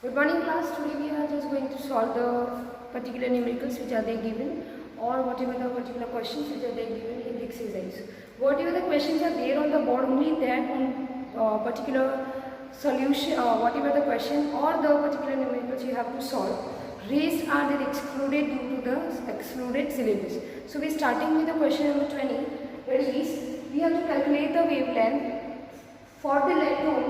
Good morning class. Today we are just going to solve the particular numericals which are they given, or whatever the particular questions which are they given in the exercise. Whatever the questions are there on the board, only that on particular solution, whatever the question or the particular numericals you have to solve, rest are they excluded due to the excluded syllabus. So we are starting with the question number 20. That is, we have to calculate the wavelength for the electron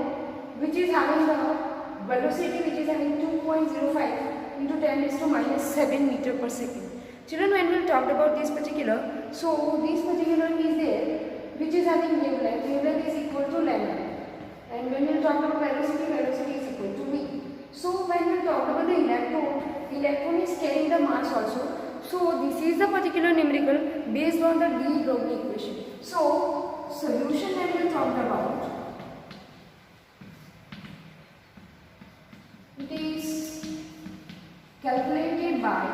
which is having the velocity which is having 2.05 into 10 raised to minus 7 meter per second. Children, when we talked about this particular, so this particular is there which is having wavelength is equal to lambda, and when we talk about velocity is equal to v. So when we talk about the electron is carrying the mass also. So this is the particular numerical based on the de Broglie equation. So solution that we talked about, it is calculated by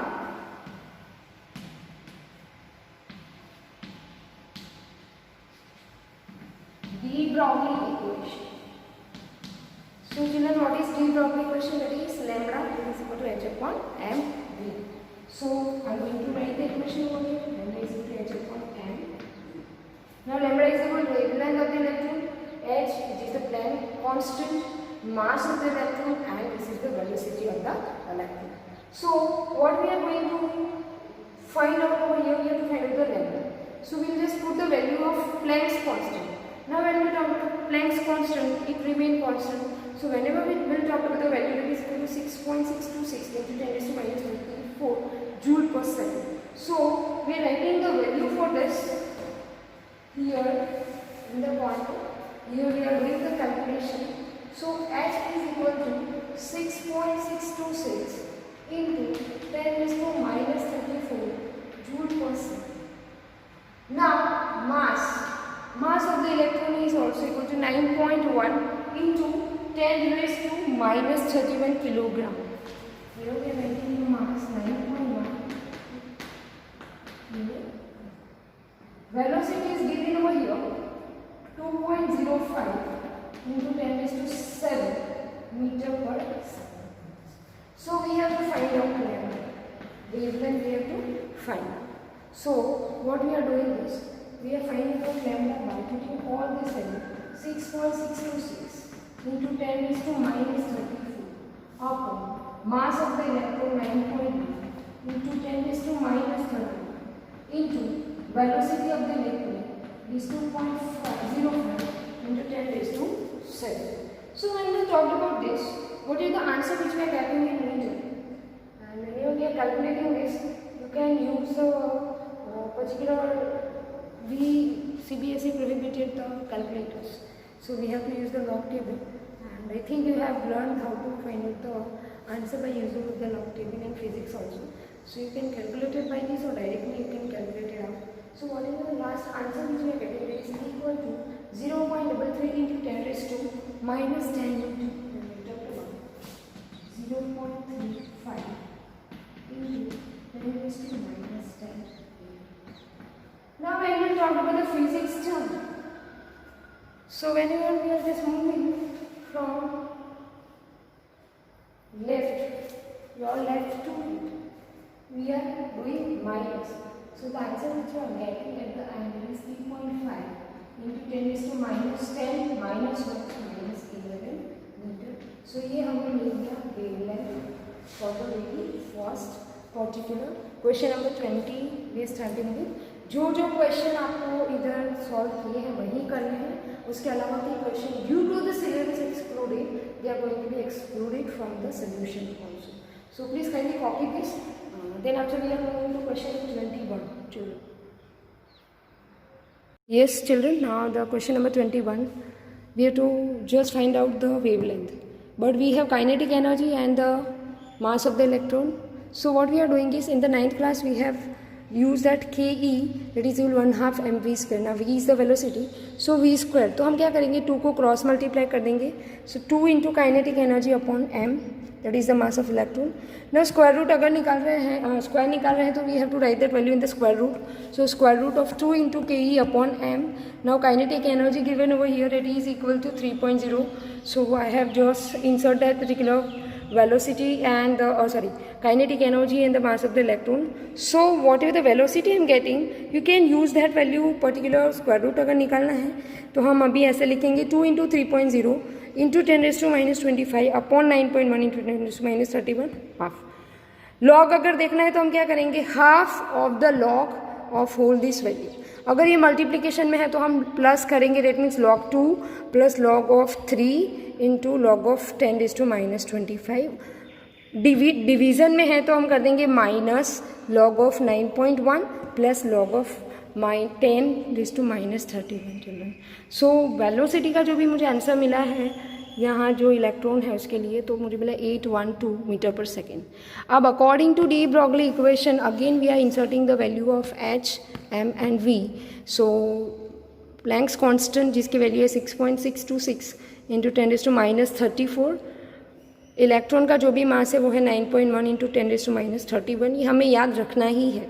de Broglie equation. So children, what is de Broglie equation? That is lambda is equal to h upon mv. So I am going to write the equation over here. Lambda is equal to h upon m. Now lambda is equal to wavelength of the electron, h which is the Planck constant, mass of the electron, and this is the velocity of the electron. So what we are going to find out over here, we have to find out the lambda. So we will just put the value of Planck's constant. Now when we talk about Planck's constant, it remains constant. So whenever we will talk about the value, that is equal to 6.626 into 10 raised to minus 24 joule per second. So we are writing the value for this here in the point. Here we are doing the calculation. So h is equal to 6.626 into 10 raised to minus 34 joule per second. Now mass of the electron is also equal to 9.1 into 10 raised to minus 31 kilogram. Here we are making the mass 9.1. Velocity is given over here 2.05 into 10 raised to 7 meter per second. So we have to find out lambda. Wavelength we have to find out. So what we are doing is, we are finding out lambda by putting all this value 6.626 into 10 raised to minus 34 upon mass of the electron 9.1 into 10 raised to minus 30 into velocity of the electron is 2.05 into 10 raised to 7. So when we talked about this, what is the answer which we are getting in meter? And whenever we are calculating this, you can use the particular CBSE prohibited the calculators. So we have to use the log table, and I think you have learned how to find out the answer by using the log table in physics also. So you can calculate it by this, or directly you can calculate it out. So whatever the last answer which we are getting, it is equal to 0.33 into 10 raised to minus 10 into 0.35 into 10 raised to minus 10. Now when we talk about the physics term, so whenever we are just moving from left, your left to right, we are doing minus. So the answer which you are getting at the angle is 3.5 into 10 raised to minus 10 minus 1 to minus 11 meter. So ये हमने ले लिया wavelength for the very first particular question number 20. We are starting with जो question आपको इधर solve किए हैं वही करने हैं. उसके अलावा के question due to the syllabus excluded, they are going to be excluded from the solution also. So please kindly copy this. Then after we are moving to question 21. Children. Yes, children. Now the question number 21. We have to just find out the wavelength. But we have kinetic energy and the mass of the electron. So what we are doing is, in the 9th class we have used that KE, that is equal 1/2 mv square. Now v is the velocity, so v square. तो हम क्या करेंगे, 2 को cross multiply कर देंगे. So 2 into kinetic energy upon m, that is the mass of electron. Now square root अगर निकाल रहे हैं, स्क्वायर निकाल रहे हैं, तो we have to write that value in the square root. So square root of 2 into KE upon m. Now kinetic energy given over here, it is equal to 3.0. So I have just insert that particular velocity and the kinetic energy and the mass of the electron. So whatever the velocity I am getting, you can use that value particular square root अगर निकालना है तो हम अभी ऐसे लिखेंगे 2 into 3.0 into 10 raised to minus 25 upon 9.1 into 10 raised to minus 31 half. Log अगर देखना है तो हम क्या करेंगे, half of the log of whole this value. अगर ये मल्टीप्लिकेशन में है तो हम प्लस करेंगे, that means log 2 plus log of 3 into log of 10 raised to minus 25. Division में है तो हम कर देंगे minus log of 9.1 plus log of 10 raised to minus 31 children. So velocity का जो भी मुझे आंसर मिला है यहाँ जो इलेक्ट्रॉन है उसके लिए, तो मुझे मिला 812 मीटर पर सेकेंड. अब according to de Broglie equation again we are inserting the value of h, m and v. So Planck's constant जिसकी वैल्यू है 6.626 into 10 raised to minus 34. Electron का जो भी मास है वो है 9.1 इंटू 10 raised to minus 31. ये हमें याद रखना ही है.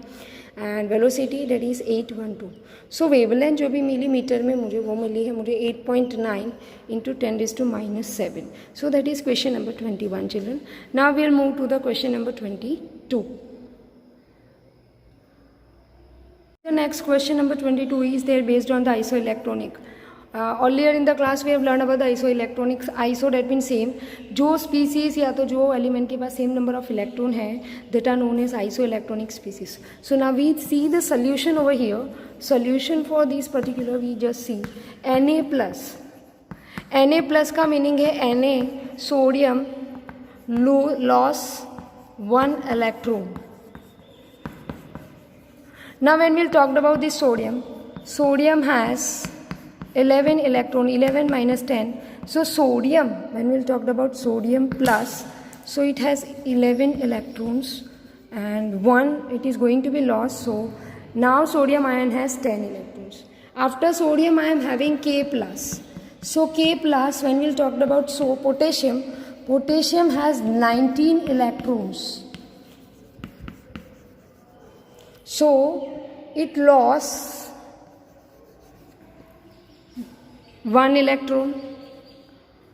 And velocity that is 812. So wavelength जो भी मिली मीटर में मुझे वो मिली है मुझे 8.9 into 10 raised to minus 7. So that is question number 21 children. Now we will move to the question number 22. The next question number 22 is there based on the isoelectronic. Earlier in the class we have learned about the isoelectronics. Iso that means same. जो species या तो जो element के पास same number of electron है that are known as isoelectronic species. So now we see the solution over here. Solution for this particular we just see Na plus. Na plus का meaning है Na sodium loss 1 electron. Now when we'll talk about this sodium has 11 electron, 11 minus 10. So sodium, when we'll talk about sodium plus, so it has 11 electrons and 1 it is going to be lost. So now sodium ion has 10 electrons. After sodium I am having K plus. So K plus, when we'll talk about potassium has 19 electrons. So it lost 1 electron.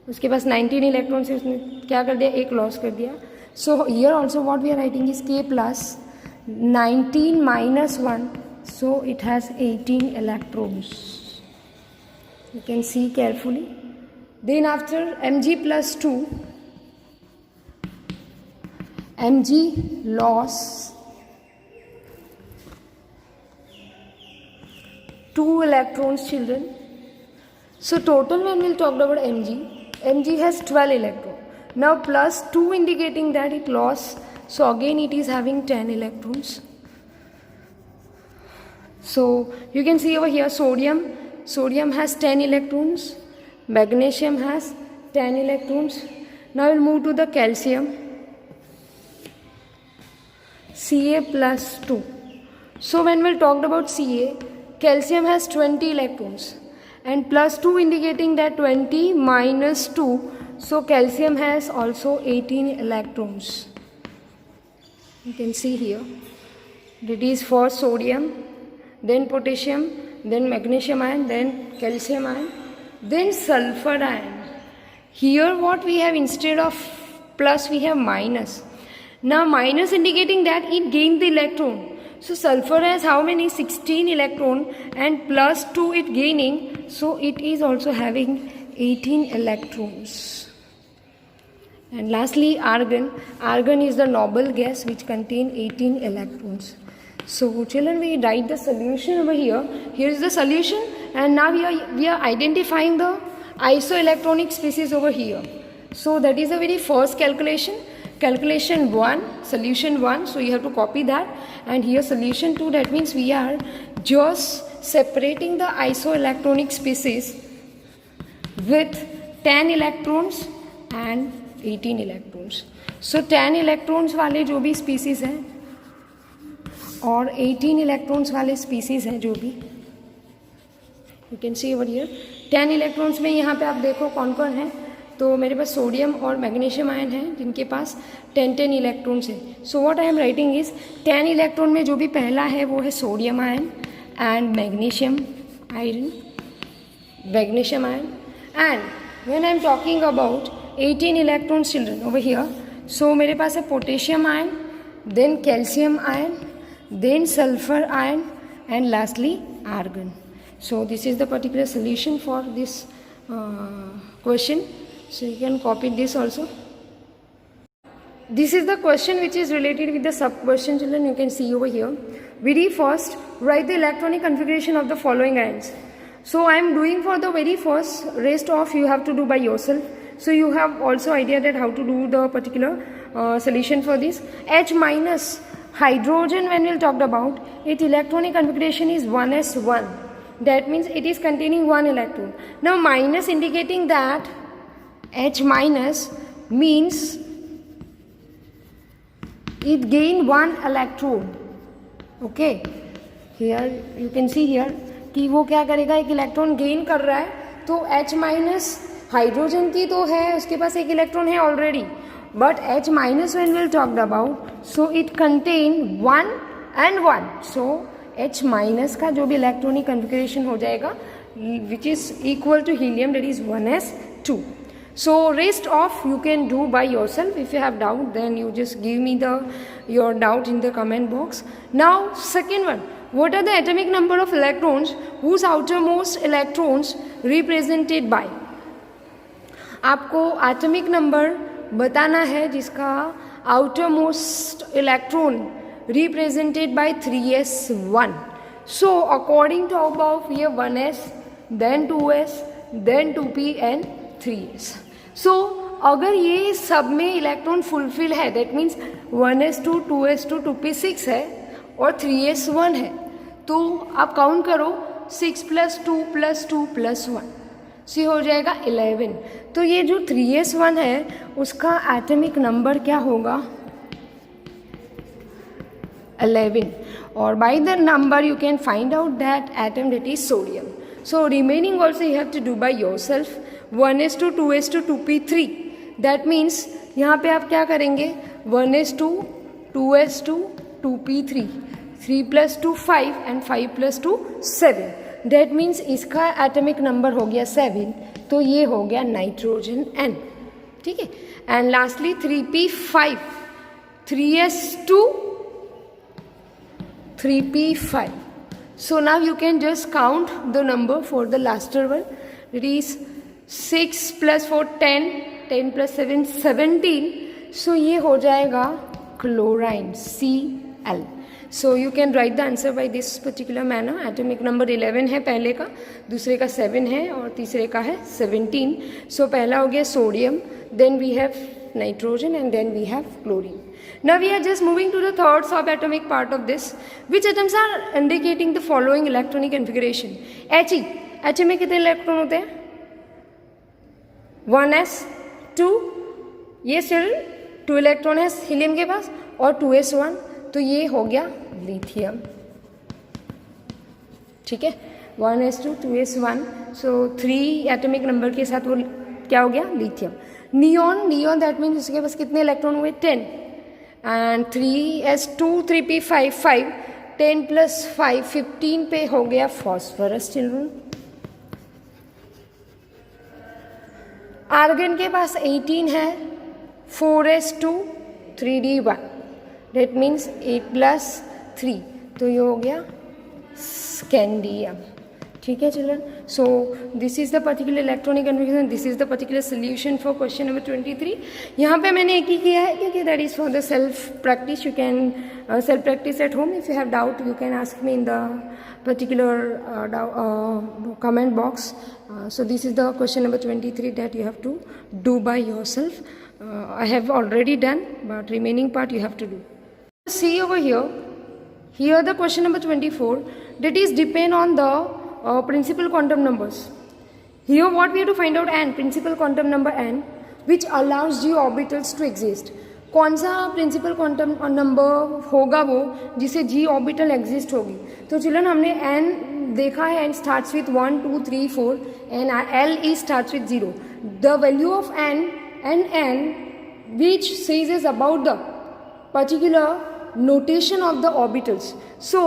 उसके पास 19 electron से उसने क्या कर दिया, एक loss कर दिया. So here also what we are writing is K plus 19 minus 1, so it has 18 electrons. You can see carefully. Then after Mg plus 2, Mg loss 2 electrons children. So total when we'll talk about Mg has 12 electrons. Now plus 2 indicating that it lost. So again it is having 10 electrons. So you can see over here sodium has 10 electrons. Magnesium has 10 electrons. Now we'll move to the calcium. Ca plus 2. So when we'll talk about Ca, calcium has 20 electrons and plus 2 indicating that 20 minus 2, so calcium has also 18 electrons. You can see here that is for sodium, then potassium, then magnesium ion, then calcium ion, then sulfur ion. Here what we have, instead of plus we have minus. Now minus indicating that it gained the electron. So sulfur has how many, 16 electron and plus 2 it gaining, so it is also having 18 electrons. And lastly argon is the noble gas which contain 18 electrons. So children, we write the solution over here. Here is the solution, and now we are identifying the isoelectronic species over here. So that is the very first calculation 1, solution 1, so you have to copy that, and here solution 2, that means we are just separating the isoelectronic species with 10 electrons and 18 electrons. So 10 electrons वाले जो भी species हैं और 18 electrons वाले species हैं जो भी, you can see over here 10 electrons में यहाँ पे आप देखो कौन कौन है. तो मेरे पास सोडियम और मैग्नीशियम आयन हैं जिनके पास 10 इलेक्ट्रॉन्स हैं. So what I am writing is 10 electron में जो भी पहला है वो है sodium ion and magnesium ion. And when I am talking about 18 electrons children over here, so मेरे पास है potassium ion, then calcium ion, then sulphur ion and lastly argon. So this is the particular solution for this question. So you can copy this also. This is the question which is related with the sub question, children. You can see over here. Very first, write the electronic configuration of the following ions. So I am doing for the very first, rest of you have to do by yourself. So you have also idea that how to do the particular solution for this. H minus hydrogen, when we'll talk about its electronic configuration is 1s1. That means it is containing one electron. Now minus indicating that H minus means it gain one electron. Okay, here you can see here कि वो क्या करेगा, एक electron gain कर रहा है. तो H minus hydrogen की तो है, उसके पास एक इलेक्ट्रॉन है already, but H minus when we'll talk about, so it contain 1 and 1. So H minus का जो भी इलेक्ट्रॉनिक कन्फिगरेशन हो जाएगा which is equal to helium, that is 1s2. So rest of you can do by yourself. If you have doubt, then you just give me your doubt in the comment box. Now second one, what are the atomic number of electrons whose outermost electrons represented by? आपको atomic number बताना है जिसका outermost electron represented by 3s1. So according to about ये 1s, then 2s, then 2p and 3s. सो अगर ये सब में electron fulfil है, that means 1s2, 2s2, 2p6 है और 3s1 है, तो आप काउंट करो 6 + 2 + 2 + 1, सी हो जाएगा 11. तो ये जो 3s1 है उसका एटॉमिक नंबर क्या होगा, 11. और by the number you can find out that atom, that is sodium. So remaining also you have to do by yourself. 1s2, 2s2, 2p3. That means यहाँ पे आप क्या करेंगे, 1s2, 2s2, 2p3, 3 + 2 5 and 5 + 2 7. That means इसका atomic number हो गया 7, तो ये हो गया नाइट्रोजन N. ठीक है. And lastly 3p5, 3s2, 3p5. So now you can just count the number for the laster one. It is 6 + 4 10, 10 + 7 17. So ये हो जाएगा chlorine Cl. So you can write the answer by this particular manner. Atomic number 11 है पहले का, दूसरे का 7 है और तीसरे का है 17. So पहला हो गया sodium, then we have nitrogen and then we have chlorine. Now we are just moving to the third subatomic part of this. Which atoms are indicating the following electronic configuration? He. H में कितने electron होते हैं, 1s2, ये still 2 electron है helium के पास, और 2s1, तो ये हो गया लिथियम. ठीक है, 1s2, 2s1, सो 3 एटॉमिक नंबर के साथ वो क्या हो गया, lithium. Neon, neon that means उसके पास कितने इलेक्ट्रॉन हुए, 10. एंड 3s2, 3p5 5, 10 + 5 15 पे हो गया फॉस्फोरस. चिल्ड्रन, आर्गन के पास 18 है, 4s2, 3d1. That means 8 + 3, तो ये हो गया स्कैंडियम. ठीक है children. So this is the particular electronic configuration, this is the particular solution for question number 23. यहाँ पे मैंने एक ही किया है क्योंकि that is for the self practice. You can self practice at home. If you have doubt you can ask me in the particular comment box. So this is the question number 23 that you have to do by yourself. I have already done, but remaining part you have to do. See over here. Here the question number 24, that is depend on the principal quantum numbers. Here what we have to find out, n, principal quantum number n, which allows d orbitals to exist. कौन सा principal quantum number होगा वो जिसे जी orbital exist होगी. तो children हमने n देखा है, n starts with 1 2 3 4 and l e starts with 0. The value of n and n which says about the particular notation of the orbitals. So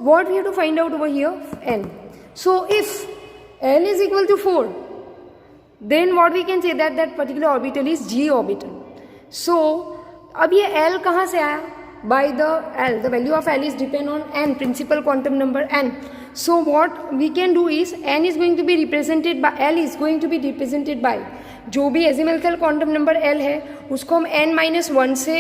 what we have to find out over here, n. So if n is equal to 4, then what we can say that that particular orbital is g orbital. So अब ये L कहाँ से आया? By the L, the value of L is depend on n, principal quantum number n. So what we can do is n is going to be represented by, L is going to be represented by, जो भी azimuthal quantum number L है उसको हम n-1 से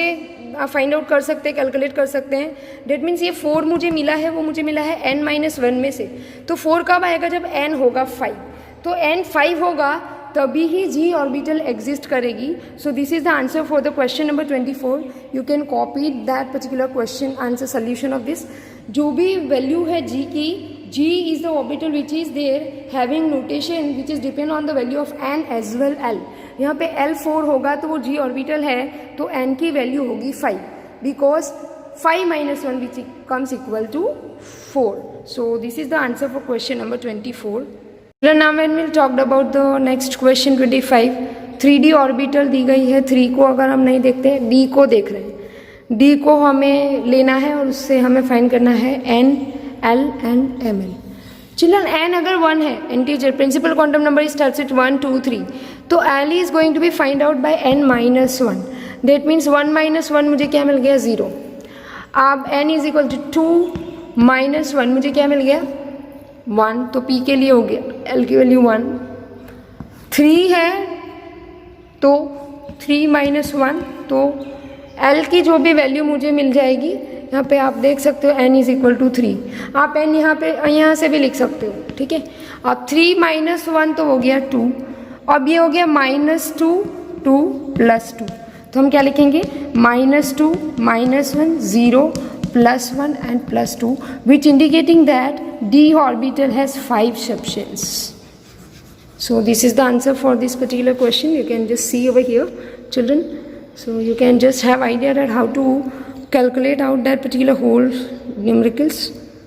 find out कर सकते हैं, calculate कर सकते हैं. डेट मीन्स ये 4 मुझे मिला है, वो मुझे मिला है n-1 में से. तो 4 कब आएगा? जब n होगा 5. तो n 5 होगा तभी ही g ऑर्बिटल एग्जिस्ट करेगी. So this is the answer for the question number 24. You can copy that particular question answer solution of this. जो भी वैल्यू है g की, g is the orbital which is there having notation which is depend on the value of n as well l. यहाँ पे l 4 होगा तो वो g orbital है, तो n की वैल्यू होगी 5 because 5 minus 1 which comes equal to 4. So this is the answer for question number 24. Now when we'll talk about the next question 25. 3D orbital दी गई है. 3 को अगर हम नहीं देखते, d को देख रहे हैं. d को हमें लेना है और उससे हमें फाइंड करना है n, l and ml. Children n अगर 1 है, integer principal quantum number starts with 1 2 3, तो l is going to be find out by n-1. That means 1-1 मुझे क्या मिल गया? 0. अब n इज इक्वल टू 2-1 मुझे क्या मिल गया? 1. तो p के लिए हो गया, l की वैल्यू 1. 3 है तो 3-1, तो l की जो भी वैल्यू मुझे मिल जाएगी, यहाँ पे आप देख सकते हो n इज इक्वल टू 3. आप n यहाँ से भी लिख सकते हो, ठीक है. अब 3-1 तो हो गया 2. अब ये हो गया -2, 2 + 2. तो हम क्या लिखेंगे? -2, -1, 0, +1 and +2, which indicating that d orbital has 5 subshells. So this is the answer for this particular question. You can just see over here, children. So you can just have idea that how to calculate out that particular whole numericals.